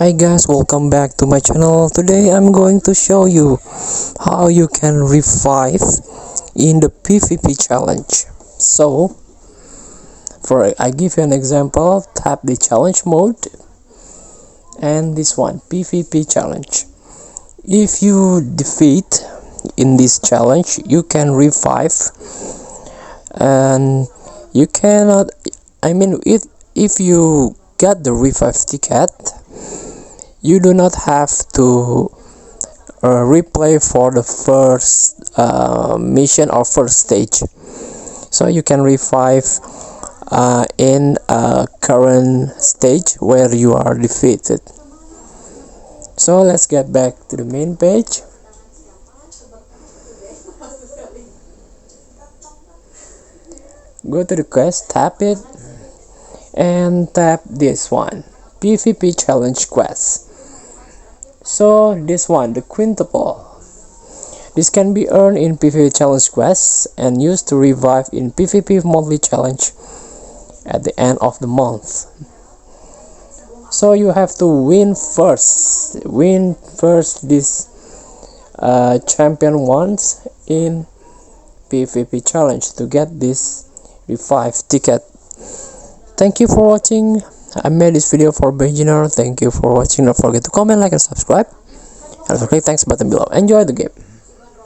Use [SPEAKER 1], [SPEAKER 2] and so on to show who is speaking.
[SPEAKER 1] Hi guys, welcome back to my channel. Today I'm going to show you how you can revive in the PvP challenge. So, I give you an example. Tap the challenge mode and this one, PvP challenge. If you defeat in this challenge, you can revive, and you cannot, if you get the revive ticket, you do not have to replay for the first mission or first stage. So you can revive in a current stage where you are defeated. So let's get back to the main page. Go to the quest, tap it, and tap this one, PvP challenge quest. So this one, the quintuple. This can be earned in PvP challenge quests and used to revive in PvP monthly challenge at the end of the month. So you have to win first this champion once in PvP challenge to get this revive ticket. Thank you for watching. I made this video for beginner. Thank you for watching. Don't forget to comment, like, and subscribe. And click thanks button below. Enjoy the game.